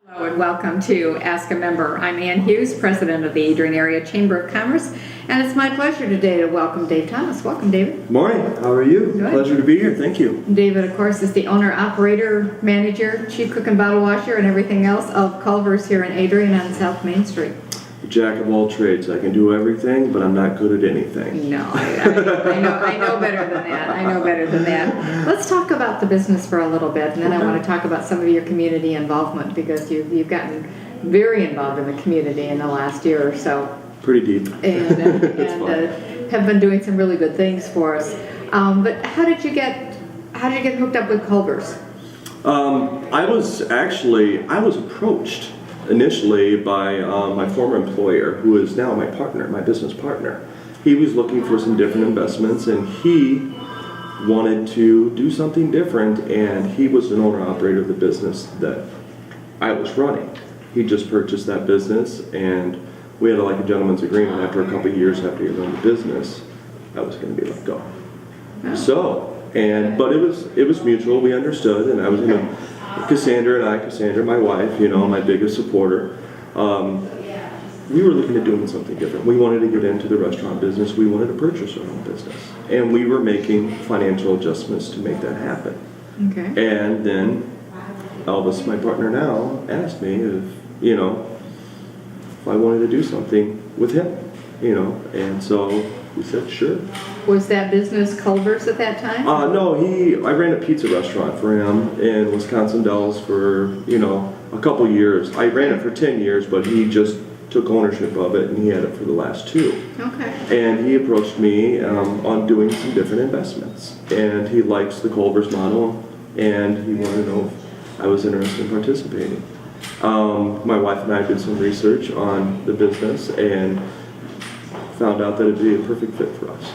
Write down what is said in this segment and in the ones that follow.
Hello and welcome to Ask a Member. I'm Ann Hughes, President of the Adrian Area Chamber of Commerce, and it's my pleasure today to welcome Dave Thomas. Welcome, David. Morning. How are you? Good. Pleasure to be here. Thank you. David, of course, is the owner, operator, manager, chief cook and bottle washer, and everything else of Culvers here in Adrian on South Main Street. Jack of all trades. I can do everything, but I'm not good at anything. No, I know better than that. I know better than that. Let's talk about the business for a little bit, and then I want to talk about some of your community involvement because you've gotten very involved in the community in the last year or so. Pretty deep. And have been doing some really good things for us. But how did you get hooked up with Culvers? I was approached initially by my former employer, who is now my partner, my business partner. He was looking for some different investments, and he wanted to do something different, and he was an owner-operator of the business that I was running. He just purchased that business, and we had a gentleman's agreement after a couple of years after he owned the business, I was going to be let go. Oh. But it was mutual. We understood, and I was Cassandra, my wife, my biggest supporter. We were looking at doing something different. We wanted to get into the restaurant business. We wanted to purchase our own business, and we were making financial adjustments to make that happen. Okay. And then Elvis, my partner now, asked me if I wanted to do something with him, and so we said sure. Was that business Culvers at that time? No, I ran a pizza restaurant for him in Wisconsin Dells for, a couple years. I ran it for 10 years, but he just took ownership of it, and he had it for the last 2. Okay. And he approached me on doing some different investments. And he likes the Culvers model, and he wanted to know if I was interested in participating. My wife and I did some research on the business and found out that it would be a perfect fit for us.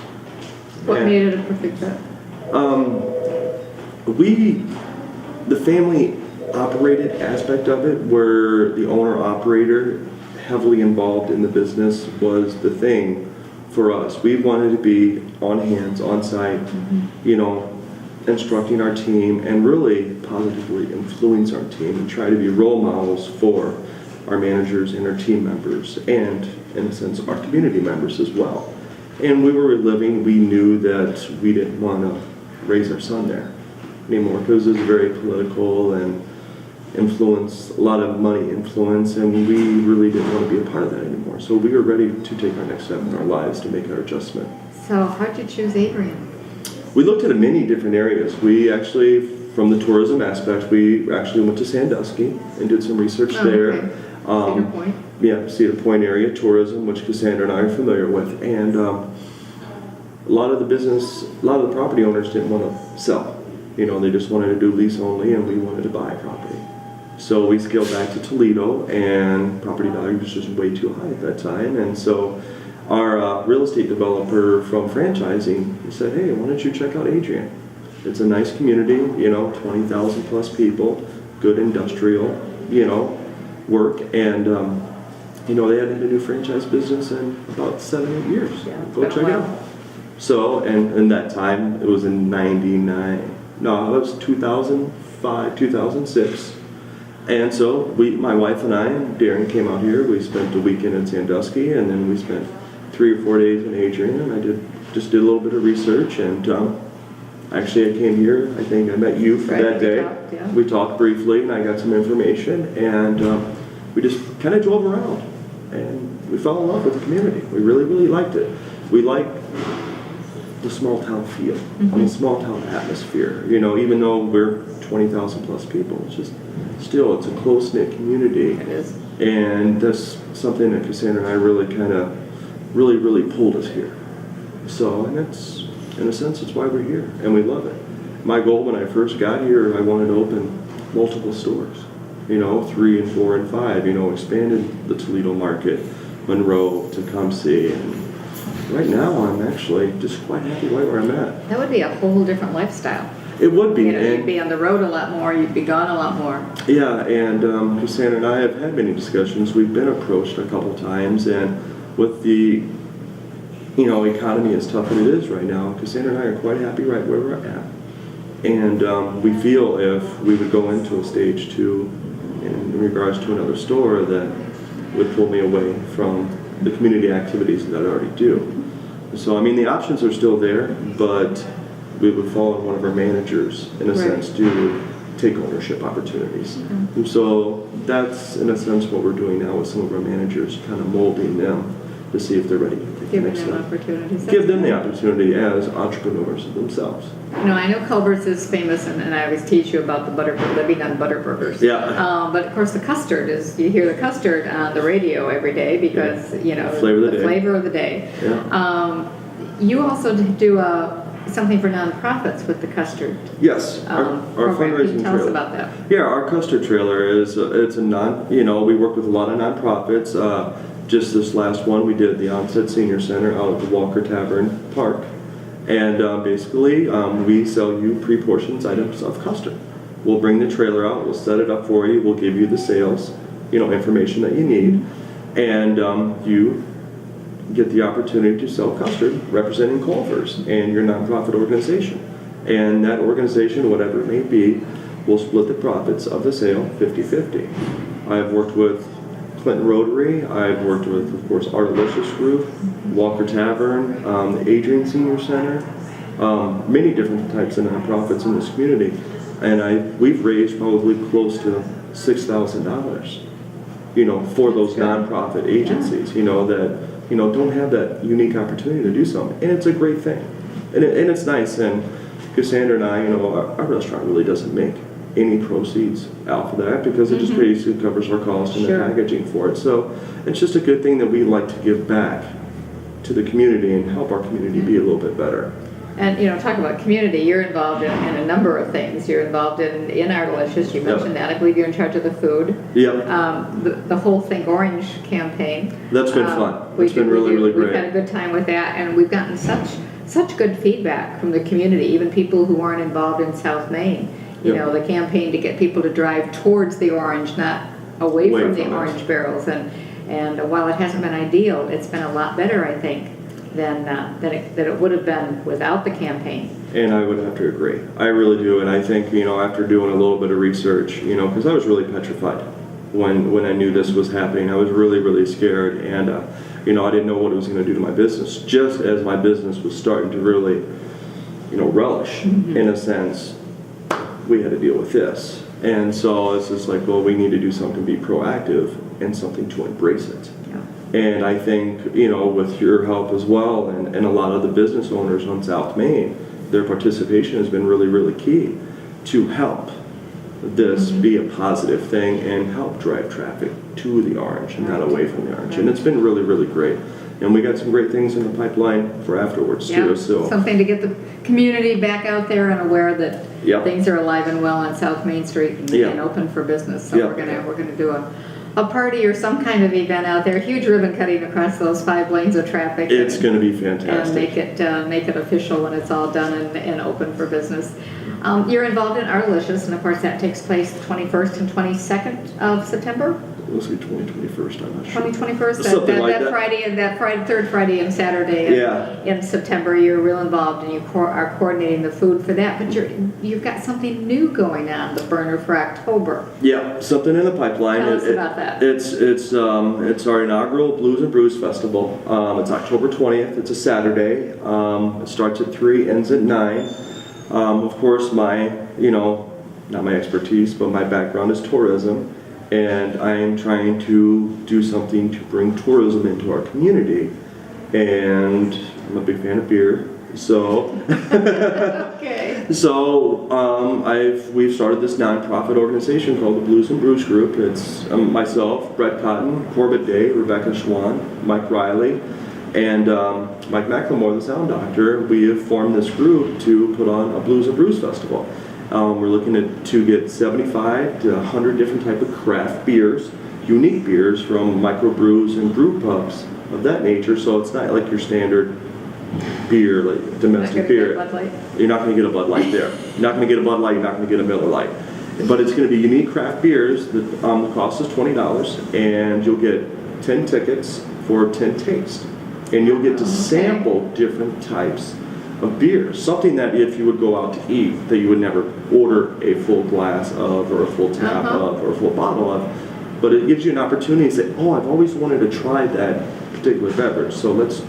What made it a perfect fit? The family operated aspect of it, where the owner operator heavily involved in the business, was the thing for us. We wanted to be on hands, on site, instructing our team and really positively influence our team and try to be role models for our managers and our team members, and in a sense our community members as well. And we knew that we didn't want to raise our son there anymore, because it was very political and influence, a lot of money influence, and we really didn't want to be a part of that anymore. So we were ready to take our next step in our lives to make our adjustment. So how'd you choose Adrian? We looked at many different areas. We actually, from the tourism aspect, we actually went to Sandusky and did some research there. Okay. Cedar Point? Yeah, Cedar Point area tourism, which Cassandra and I are familiar with. And a lot of the property owners didn't want to sell. They just wanted to do lease only, and we wanted to buy property. So we scaled back to Toledo, and property value was just way too high at that time. And so our real estate developer from franchising, he said, hey, why don't you check out Adrian? It's a nice community, 20,000 plus people, good industrial, work, and they hadn't had a new franchise business in about 7-8 years. Yeah, Go check it out. So, and in that time, it was in 99. No, it was 2005, 2006. And so my wife and I and Darren came out here. We spent a weekend in Sandusky, and then we spent 3 or 4 days in Adrian, and I did a little bit of research, and actually I came here, I think I met you for that day. Yeah. We talked briefly, and I got some information, and we just kind of drove around, and we fell in love with the community. We really, really liked it. We like the small town feel, the small town atmosphere. Even though we're 20,000 plus people, it's a close-knit community. It is. And that's something that Cassandra and I really pulled us here. So, and that's, in a sense, it's why we're here, and we love it. My goal when I first got here, I wanted to open multiple stores, 3 and 4 and 5, expanded the Toledo market, Monroe, Tecumseh, and right now I'm actually just quite happy where I'm at. That would be a whole different lifestyle. It would be. You'd be on the road a lot more, you'd be gone a lot more. Yeah, and Cassandra and I have had many discussions. We've been approached a couple times, and with the economy as tough as it is right now, Cassandra and I are quite happy right where we're at. And we feel if we would go into a stage 2 in regards to another store that would pull me away from the community activities that I already do. So, I mean, the options are still there, but we would follow one of our managers, in a sense, to take ownership opportunities. And so that's, in a sense, what we're doing now with some of our managers, kind of molding them to see if they're ready to take the Giving next them step. opportunities. Give them the opportunity as entrepreneurs themselves. I know Culvers is famous, and I always teach you about the living on butter burgers. Yeah. But of course, the custard is, you hear the custard on the radio every day because, flavor of the day. Yeah. You also do something for nonprofits with the custard. Yes, our program. fundraising Can you tell us trailer. about that? Yeah, our custard trailer is it's a we work with a lot of nonprofits. Just this last one we did at the Onset Senior Center out at the Walker Tavern Park, and basically we sell you pre-portioned items of custard. We'll bring the trailer out, we'll set it up for you, we'll give you the sales information that you need, and you get the opportunity to sell custard representing Culvers and your nonprofit organization. And that organization, whatever it may be, will split the profits of the sale 50-50. I've worked with Clinton Rotary, I've worked with, of course, Our Delicious Group, Walker Tavern, the Adrian Senior Center, many different types of nonprofits in this community. And we've raised probably close to $6,000, for those nonprofit agencies, that don't have that unique opportunity to do something. And it's a great thing. And it's nice. And Cassandra and I, our restaurant really doesn't make any proceeds out of that because it just basically covers our cost and the packaging for it. So it's just a good thing that we like to give back to the community and help our community be a little bit better. And, talk about community, you're involved in a number of things. You're involved in Our Delicious, you mentioned that. I believe you're in charge of the food. Yep. The whole Think Orange campaign. That's been fun. It's been really great. We've had a good time with that, and we've gotten such good feedback from the community, even people who aren't involved in South Main. The campaign to get people to drive towards the orange, not away from the orange barrels. And while it hasn't been ideal, it's been a lot better, I think, than it would have been without the campaign. And I would have to agree. I really do. And I think, after doing a little bit of research, because I was really petrified when I knew this was happening. I was really, really scared. And, I didn't know what it was going to do to my business. Just as my business was starting to really, relish, in a sense, we had to deal with this. And so it's just like, well, we need to do something, be proactive, and something to embrace it. And I think, with your help as well, and a lot of the business owners on South Main, their participation has been really, really key to help this be a positive thing and help drive traffic to the orange and not away from the orange. And it's been really, really great. And we got some great things in the pipeline for afterwards, too. So something to get the community back out there and aware that things are alive and well on South Main Street and open for business. So we're gonna do a party or some kind of event out there, huge ribbon cutting across those 5 lanes of traffic. It's going to be fantastic. And make it official when it's all done and open for business. You're involved in Our Delicious, and of course that takes place the 21st and 22nd of September. Let's see, 2021st, I'm not sure. 2021st, that third Friday and Saturday in September, you're real involved and you are coordinating the food for that. But you've got something new going on, the burner for October. Yeah, something in the pipeline. Tell us about that. It's our inaugural Blues and Brews Festival. It's October 20th. It's a Saturday. It starts at 3, ends at 9. Of course, not my expertise, but my background is tourism. And I am trying to do something to bring tourism into our community. And I'm a big fan of beer, so we've started this nonprofit organization called the Blues and Brews Group. It's myself, Brett Cotton, Corbett Day, Rebecca Schwan, Mike Riley, and Mike McLemore, the sound doctor. We have formed this group to put on a Blues and Brews festival. We're looking to get 75 to 100 different type of craft beers, unique beers from microbrews and brew pubs of that nature. So it's not like your standard beer, like domestic beer. You're not going to get a Bud Light there. You're not going to get a Bud Light. You're not going to get a Miller Lite. But it's going to be unique craft beers. The cost is $20, and you'll get 10 tickets for 10 tastes. And you'll get to sample different types of beer, something that if you would go out to eat, that you would never order a full glass of, or a full tap of, or a full bottle of. But it gives you an opportunity to say, oh, I've always wanted to try that particular beverage, so let's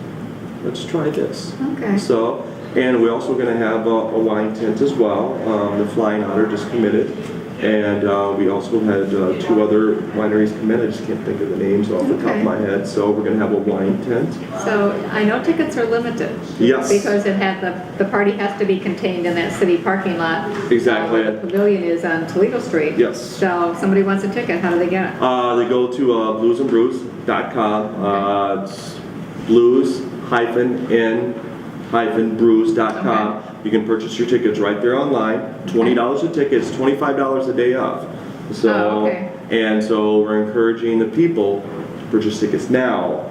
try this. Okay. So, and we're also going to have a wine tent as well. The Flying Otter just committed. And we also had 2 other wineries come in. I just can't think of the names off the top of my head. So we're going to have a wine tent. So I know tickets are limited. Yes. Because it had the party has to be contained in that city parking lot. Exactly. Where the pavilion is on Toledo Street. Yes. So if somebody wants a ticket, how do they get it? They go to bluesandbrews.com. It's blues-in-brews.com. Okay. You can purchase your tickets right there online. $20 a ticket. It's $25 a day off. So, okay. And so we're encouraging the people to purchase tickets now,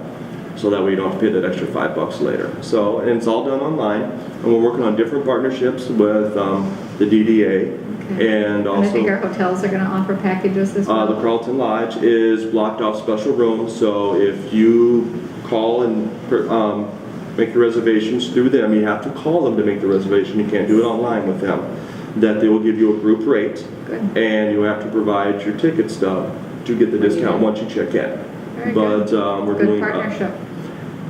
so that way you don't have to pay that extra $5 later. So, and it's all done online, and we're working on different partnerships with the DDA, and also. And I think our hotels are going to offer packages as well. The Carlton Lodge is blocked off special rooms, so if you call and make the reservations through them, you have to call them to make the reservation. You can't do it online with them. That they will give you a group rate, and you have to provide your ticket stub to get the discount once you check in. Very But good. we're Good doing. partnership.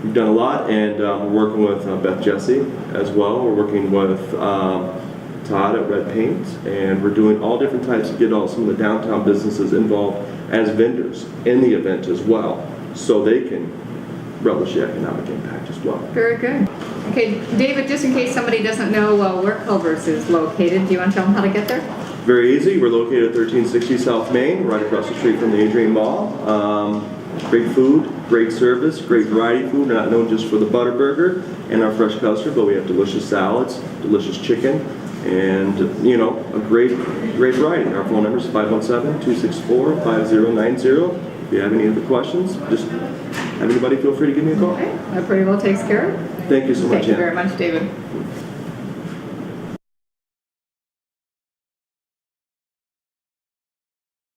We've done a lot, and we're working with Beth Jesse as well. We're working with Todd at Red Paint, and we're doing all different types to get some of the downtown businesses involved as vendors in the event as well, so they can relish the economic impact as well. Very good. Okay, David, just in case somebody doesn't know where Culvers is located, do you want to tell them how to get there? Very easy. We're located at 1360 South Main, right across the street from the Adrian Mall. Great food, great service, great variety of food. We're not known just for the butter burger and our fresh custard, but we have delicious salads, delicious chicken, and a great variety. Our phone number is 517-264-5090. If you have any other questions, just have anybody feel free to give me a call. Okay, that pretty well takes care of it. Thank you so much. Thank you very much, David.